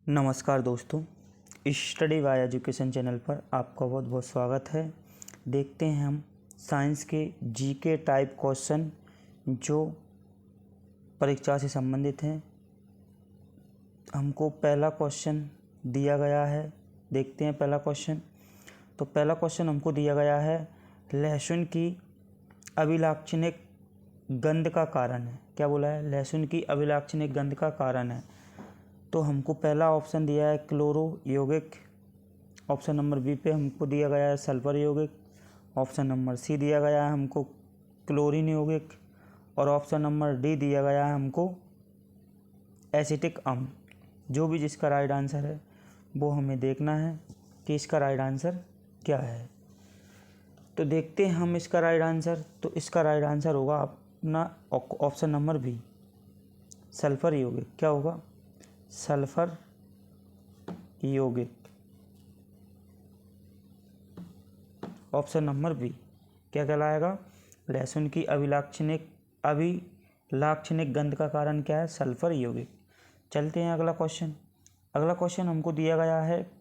नमस्कार दोस्तों, study bye education channel पर आपका बहुत बहुत स्वागत है। देखते हैं हम साइंस के जीके टाइप क्वेश्चन जो परीक्षा से संबंधित हैं। हमको पहला क्वेश्चन दिया गया है, देखते हैं पहला क्वेश्चन। तो पहला क्वेश्चन हमको दिया गया है, लहसुन की अभिलाक्षणिक गंध का कारण है। क्या बोला है? लहसुन की अभिलाक्षणिक गंध का कारण है। तो हमको पहला ऑप्शन दिया है क्लोरो यौगिक, ऑप्शन नंबर बी पे हमको दिया गया है सल्फर यौगिक, ऑप्शन नंबर सी दिया गया है हमको क्लोरीन यौगिक और ऑप्शन नंबर डी दिया गया है हमको एसिटिक अम्ल। जो भी जिसका राइट आंसर है वो हमें देखना है कि इसका राइट आंसर क्या है। तो देखते हैं हम इसका राइट आंसर। तो इसका राइट आंसर होगा अपना ऑप्शन नंबर बी, सल्फर यौगिक। क्या होगा? सल्फर यौगिक, ऑप्शन नंबर बी। क्या कहलाएगा? लहसुन की अभिलाक्षणिक गंध का कारण क्या है? सल्फर यौगिक। चलते हैं अगला क्वेश्चन। अगला क्वेश्चन हमको दिया गया है,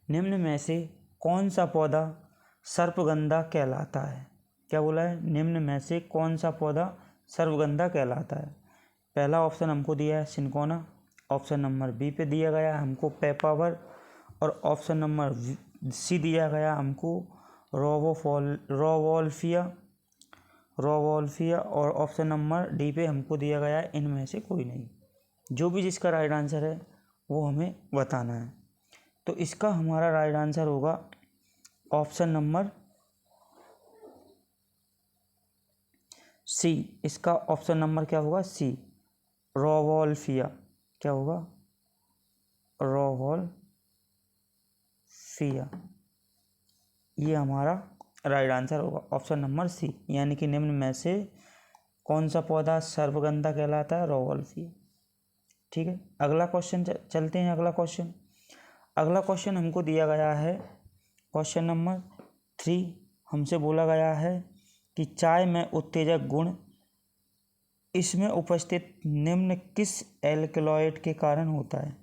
निम्न में से कौन सा पौधा सर्पगंधा कहलाता है? क्या बोला है? निम्न में से कौन सा पौधा सर्पगंधा कहलाता है? पहला ऑप्शन हमको दिया है सिनकोना, ऑप्शन नंबर बी पे दिया गया है हमको पेपावर और ऑप्शन नंबर सी दिया गया हमको रोवोल्फिया और ऑप्शन नंबर डी पे हमको दिया गया है इनमें से कोई नहीं। जो भी जिसका राइट आंसर है वो हमें बताना है। तो इसका हमारा राइट आंसर होगा ऑप्शन नंबर सी। इसका ऑप्शन नंबर क्या होगा? सी, रोवोल्फिया। क्या होगा? रोवोल्फिया। ये हमारा राइट आंसर होगा ऑप्शन नंबर सी, यानी कि निम्न में से कौन सा पौधा सर्पगंधा कहलाता है? रोवोल्फिया। ठीक है, अगला क्वेश्चन चलते हैं। अगला क्वेश्चन हमको दिया गया है क्वेश्चन नंबर 3। हमसे बोला गया है कि चाय में उत्तेजक गुण इसमें उपस्थित निम्न किस एल्कलॉइड के कारण होता है?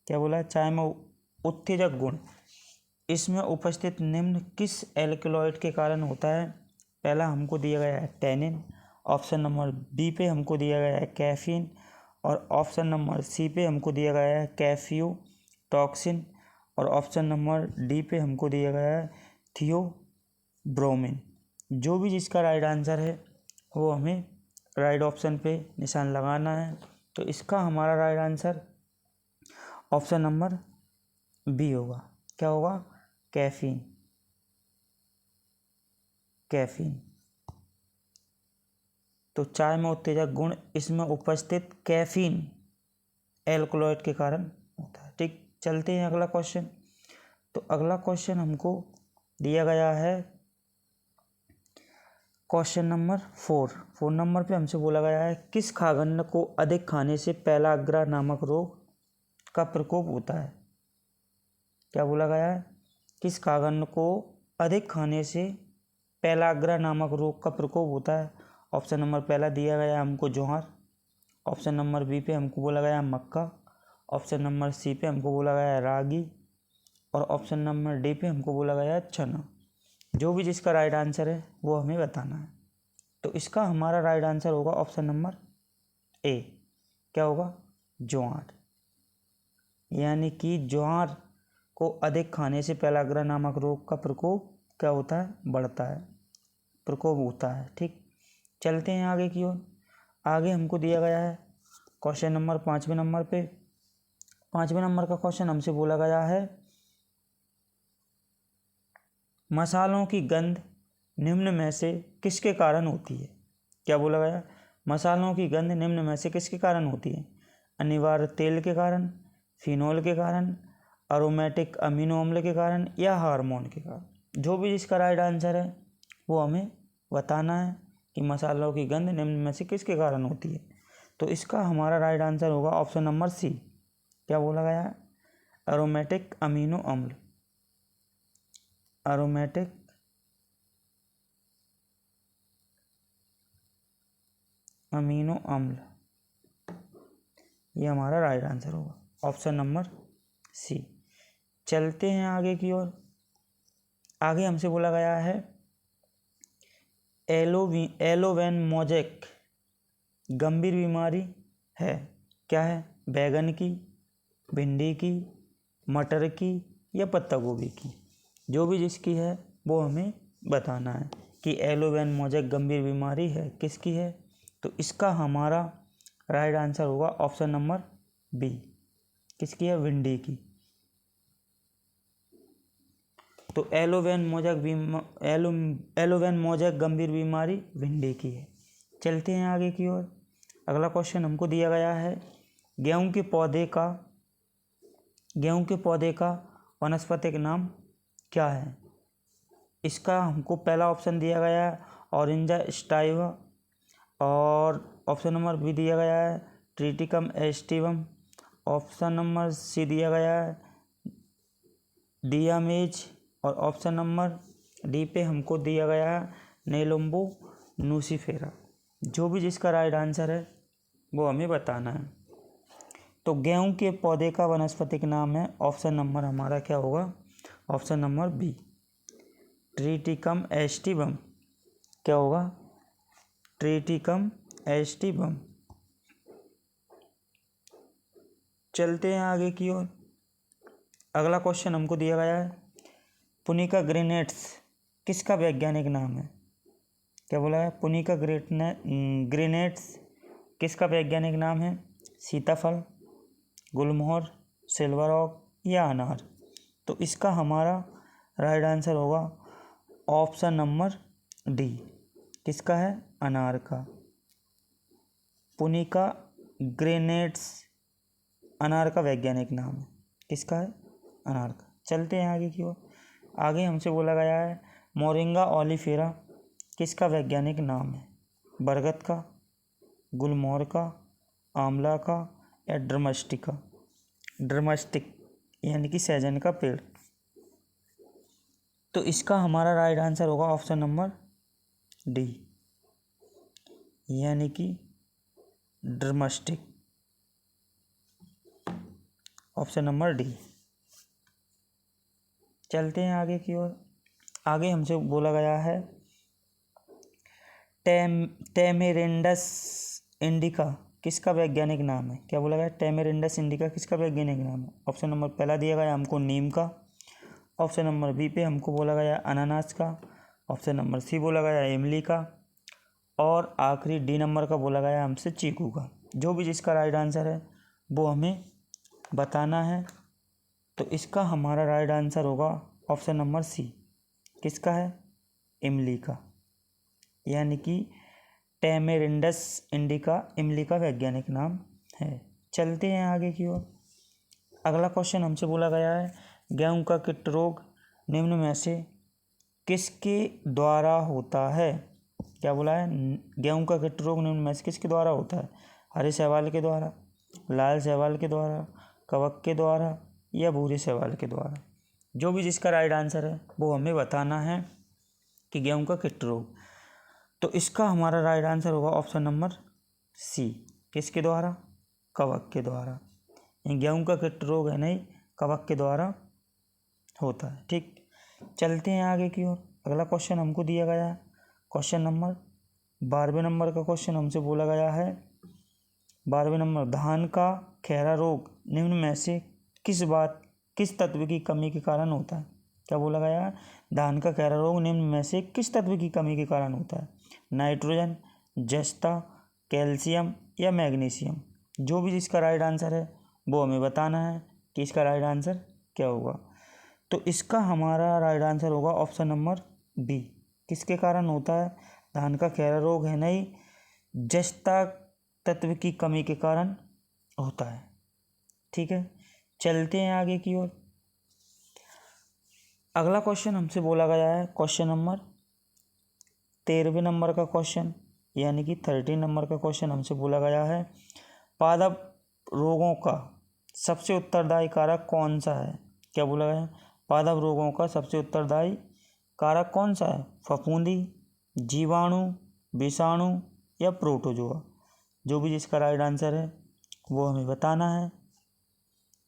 क्या बोला है? चाय में उत्तेजक गुण इसमें उपस्थित निम्न किस एल्कलॉइड के कारण होता है? पहला हमको दिया गया है टैनिन, ऑप्शन नंबर बी पे हमको दिया गया है कैफीन और ऑप्शन नंबर सी पे हमको दिया गया है कैफियोटॉक्सिन और ऑप्शन नंबर डी पे हमको दिया गया है थियोब्रोमिन। जो भी जिसका राइट आंसर है वो हमें राइट ऑप्शन पे निशान लगाना है। तो इसका हमारा right answer option number B होगा। क्या होगा? कैफीन। तो चाय में उत्तेजक गुण इसमें उपस्थित कैफीन एल्कलॉइड के कारण होता है। ठीक, चलते हैं अगला क्वेश्चन। तो अगला क्वेश्चन हमको दिया गया है क्वेश्चन नंबर 4 नंबर पे हमसे बोला गया है, किस खाद्यान्न को अधिक खाने से पेलाग्रा नामक रोग का प्रकोप होता है? क्या बोला गया है? किस खाद्यान्न को अधिक खाने से पेलाग्रा नामक रोग का प्रकोप होता है? ऑप्शन नंबर पहला दिया गया हमको ज्वार, ऑप्शन नंबर बी पे हमको बोला गया मक्का, ऑप्शन नंबर सी पे हमको बोला गया रागी और ऑप्शन नंबर डी पे हमको बोला गया चना। जो भी जिसका राइट आंसर है वो हमें बताना है। तो इसका हमारा राइट आंसर होगा ऑप्शन नंबर ए। क्या होगा? ज्वार। यानी कि ज्वार को अधिक खाने से पेलाग्रा नामक रोग का प्रकोप क्या होता है? बढ़ता है, प्रकोप होता है। ठीक, चलते हैं आगे की ओर। आगे हमको दिया गया है क्वेश्चन नंबर 5वें नंबर पे। 5वें नंबर का क्वेश्चन हमसे बोला गया है, मसालों की गंध निम्न में से किसके कारण होती है? क्या बोला गया? मसालों की गंध निम्न में से किसके कारण होती है? अनिवार्य तेल के कारण, फिनोल के कारण, अरोमेटिक अमीनो अम्ल के कारण या हार्मोन के कारण। जो भी जिसका राइट आंसर है वो हमें बताना है कि मसालों की गंध निम्न में से किसके कारण होती है। तो इसका हमारा राइट आंसर होगा ऑप्शन नंबर सी। क्या बोला गया है? अरोमेटिक अमीनो अम्ल। अरोमेटिक अमीनो अम्ल, ये हमारा राइट आंसर होगा। Option number C. चलते हैं आगे की ओर। आगे हमसे बोला गया है एलोवेन मोजेक गंभीर बीमारी है, क्या है? बैगन की, भिंडी की, मटर की या पत्ता गोभी की। जो भी जिसकी है वो हमें बताना है कि एलोवेन मोजेक गंभीर बीमारी है किसकी है। तो इसका हमारा राइट आंसर होगा ऑप्शन नंबर बी। किसकी है? भिंडी की। तो एलोवेन मोजेक गंभीर बीमारी भिंडी की है। चलते हैं आगे की ओर। अगला क्वेश्चन हमको दिया गया है गेहूं के पौधे का वानस्पतिक नाम क्या है? इसका हमको पहला ऑप्शन दिया गया है ऑरेंजा स्टाइवा, और ऑप्शन नंबर बी दिया गया है triticum aestivum, option number C दिया गया है डियामेज, और ऑप्शन नंबर डी पे हमको दिया गया है नेलुम्बो नूसीफेरा। जो भी जिसका राइट आंसर है वो हमें बताना है। तो गेहूं के पौधे का वनस्पतिक नाम है, ऑप्शन नंबर हमारा क्या होगा? Option number B triticum aestivum. क्या होगा? Triticum aestivum. चलते हैं आगे की ओर। अगला क्वेश्चन हमको दिया गया है पुनिका ग्रेनेट्स किसका वैज्ञानिक नाम है? क्या बोला है? पुनिका ग्रेनेट्स किसका वैज्ञानिक नाम है? सीताफल, गुलमोहर, सिल्वर ऑक या अनार। तो इसका हमारा राइट आंसर होगा ऑप्शन नंबर डी। किसका है? अनार का। पुनिका ग्रेनेट्स अनार का वैज्ञानिक नाम है। किसका है? अनार का। चलते हैं आगे की ओर। आगे हमसे बोला गया है मोरिंगा ओलिफेरा किसका वैज्ञानिक नाम है? बरगद का, गुलमोहर का, आंवला का या ड्रमस्टिक यानी कि सहजन का पेड़। तो इसका हमारा राइट आंसर होगा ऑप्शन नंबर डी यानी कि ड्रमस्टिक। Option number D. चलते हैं आगे की ओर। आगे हमसे बोला गया है टेमेरिंडस इंडिका किसका वैज्ञानिक नाम है? क्या बोला गया? टेमेरिंडस इंडिका किसका वैज्ञानिक नाम है? ऑप्शन नंबर पहला दिया गया हमको नीम का, ऑप्शन नंबर बी पे हमको बोला गया अनानास का, ऑप्शन नंबर सी बोला गया इमली का, और आखिरी डी नंबर का बोला गया हमसे चीकू का। जो भी जिसका राइट आंसर है वो हमें बताना है। तो इसका हमारा राइट आंसर होगा ऑप्शन नंबर सी। किसका है? इमली का, यानी कि टेमेरिंडस इंडिका इमली का वैज्ञानिक नाम है। चलते हैं आगे की ओर। अगला क्वेश्चन हमसे बोला गया है गेहूं का कीट रोग निम्न में से किसके द्वारा होता है? क्या बोला है? गेहूं का कीट रोग निम्न में से किसके द्वारा होता है? हरे शैवाल के द्वारा, लाल शैवाल के द्वारा, कवक के द्वारा या भूरे शैवाल के द्वारा। जो भी जिसका राइट आंसर है वो हमें बताना है कि गेहूं का कीट रोग। तो इसका हमारा राइट आंसर होगा ऑप्शन नंबर सी। किसके द्वारा? कवक के द्वारा। गेहूं का कीट रोग है नहीं, कवक के द्वारा होता है। ठीक, चलते हैं आगे की ओर। अगला क्वेश्चन हमको दिया गया है क्वेश्चन नंबर 12वें नंबर का क्वेश्चन हमसे बोला गया है 12वें नंबर धान का खैरा रोग निम्न में से किस तत्व की कमी के कारण होता है? क्या बोला गया है? धान का खैरा रोग निम्न में से किस तत्व की कमी के कारण होता है? नाइट्रोजन, जस्ता, कैल्शियम या मैग्नीशियम। जो भी जिसका राइट आंसर है वो हमें बताना है कि इसका राइट आंसर क्या होगा। तो इसका हमारा राइट आंसर होगा ऑप्शन नंबर बी। किसके कारण होता है? धान का खैरा रोग है नहीं, जस्ता तत्व की कमी के कारण होता है। ठीक है, चलते हैं आगे की ओर। अगला क्वेश्चन हमसे बोला गया है क्वेश्चन नंबर 13वें नंबर का क्वेश्चन यानी कि 13 नंबर का क्वेश्चन हमसे बोला गया है पादप रोगों का सबसे उत्तरदायी कारक कौन सा है? क्या बोला गया है? पादप रोगों का सबसे उत्तरदायी कारक कौन सा है? फफूंदी, जीवाणु, विषाणु या प्रोटोजोआ। जो भी जिसका राइट आंसर है वो हमें बताना है।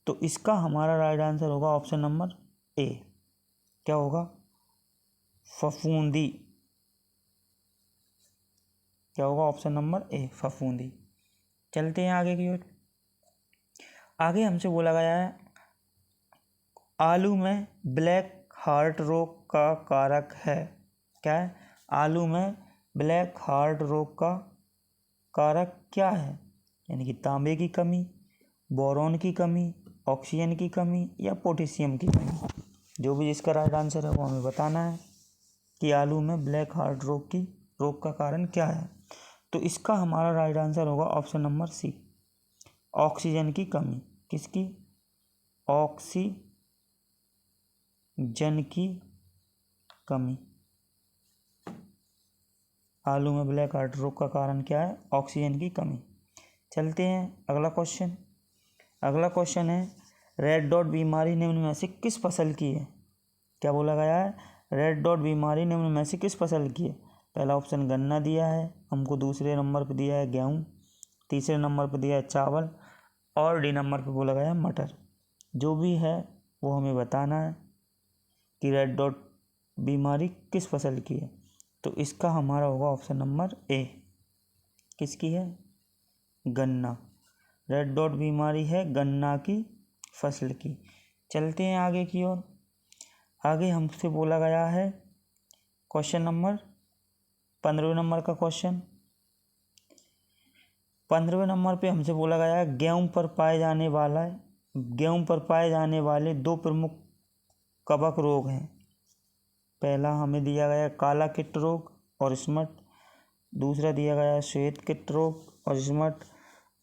तो इसका हमारा राइट आंसर होगा ऑप्शन नंबर ए। क्या होगा? फफूंदी। क्या होगा? ऑप्शन नंबर ए, फफूंदी। चलते हैं आगे की ओर। आगे हमसे बोला गया है आलू में ब्लैक हार्ट रोग का कारक है। क्या है? आलू में ब्लैक हार्ट रोग का कारक क्या है? यानी कि तांबे की कमी, बोरॉन की कमी, ऑक्सीजन की कमी या पोटेशियम की कमी। जो भी जिसका राइट आंसर है वो हमें बताना है कि आलू में ब्लैक हार्ट रोग का कारण क्या है। तो इसका हमारा राइट आंसर होगा ऑप्शन नंबर सी, ऑक्सीजन की कमी। किसकी? ऑक्सीजन की कमी। आलू में ब्लैक हार्ट रोग का कारण क्या है? ऑक्सीजन की कमी। चलते हैं अगला क्वेश्चन। अगला क्वेश्चन है रेड डॉट बीमारी निम्न में से किस फसल की है? क्या बोला गया है? रेड डॉट बीमारी निम्न में से किस फसल की है? पहला ऑप्शन गन्ना दिया है हमको, दूसरे नंबर पर दिया है गेहूँ, तीसरे नंबर पर दिया है चावल और डी नंबर पर बोला गया है मटर। जो भी है वो हमें बताना है कि रेड डॉट बीमारी किस फसल की है। तो इसका हमारा होगा ऑप्शन नंबर ए। किसकी है? गन्ना। रेड डॉट बीमारी है गन्ना की फसल की। चलते हैं आगे की ओर। आगे हमसे बोला गया है क्वेश्चन नंबर 15वें नंबर का क्वेश्चन। 15वें नंबर पे हमसे बोला गया है गेहूं पर पाए जाने वाले दो प्रमुख कवक रोग हैं। पहला हमें दिया गया काला कीट रोग और स्मट, दूसरा दिया गया श्वेत कीट रोग और स्मट,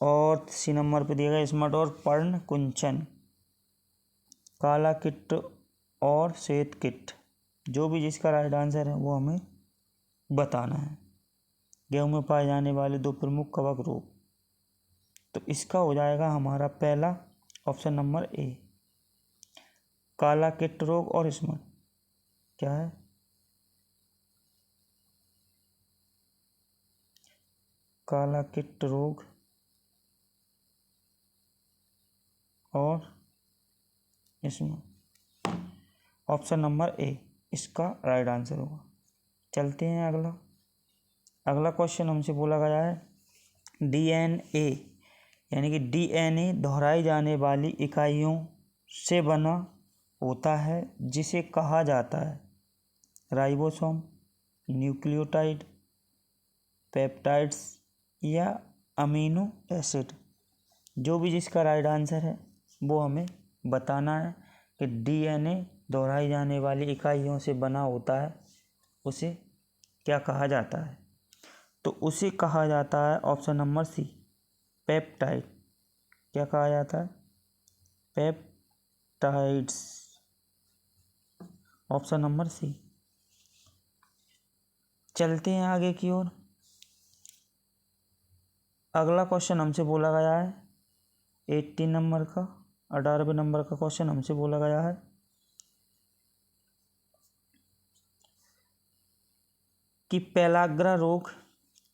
और सी नंबर पे दिया गया स्मट और पर्ण कुंचन। काला कीट और श्वेत कीट। जो भी जिसका राइट आंसर है वो हमें बताना है। गेहूं में पाए जाने वाले दो प्रमुख कवक रोग, तो इसका हो जाएगा हमारा पहला ऑप्शन नंबर ए, काला कीट रोग और स्मट। क्या है? काला कीट रोग और स्मट। ऑप्शन नंबर ए इसका राइट आंसर होगा। चलते हैं अगला क्वेश्चन हमसे बोला गया है डीएनए, यानी कि डीएनए दोहराई जाने वाली इकाइयों से बना होता है जिसे कहा जाता है राइबोसोम, न्यूक्लियोटाइड, पेप्टाइड्स या अमीनो एसिड। जो भी जिसका राइट आंसर है वो हमें बताना है कि डीएनए दोहराई जाने वाली इकाइयों से बना होता है, उसे क्या कहा जाता है? तो उसे कहा जाता है ऑप्शन नंबर सी, पेप्टाइड। क्या कहा जाता है? पेप्टाइड्स। Option number C. चलते हैं आगे की ओर। अगला क्वेश्चन हमसे बोला गया है 18 नंबर का, 18वें नंबर का क्वेश्चन हमसे बोला गया है कि पेलाग्रा रोग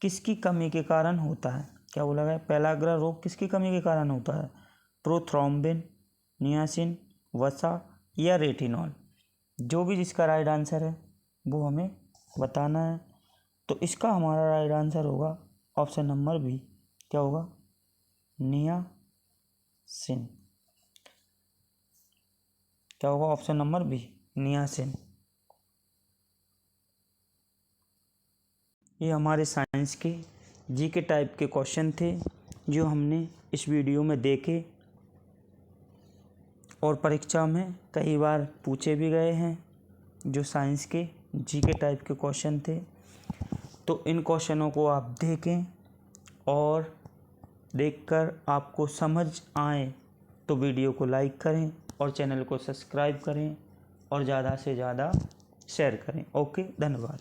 किसकी कमी के कारण होता है? क्या बोला गया? पेलाग्रा रोग किसकी कमी के कारण होता है? प्रोथ्रोम्बिन, नियासिन, वसा या रेटिनॉल। जो भी जिसका राइट आंसर है वो हमें बताना है। तो इसका हमारा राइट आंसर होगा ऑप्शन नंबर बी। क्या होगा? नियासिन। क्या होगा? Option number B, niacin. ये हमारे साइंस के जीके टाइप के क्वेश्चन थे जो हमने इस वीडियो में देखे और परीक्षा में कई बार पूछे भी गए हैं, जो साइंस के जीके टाइप के क्वेश्चन थे। तो इन क्वेश्चनों को आप देखें और देखकर आपको समझ आए तो वीडियो को लाइक करें और चैनल को सब्सक्राइब करें और ज़्यादा से ज़्यादा शेयर करें। ओके, धन्यवाद।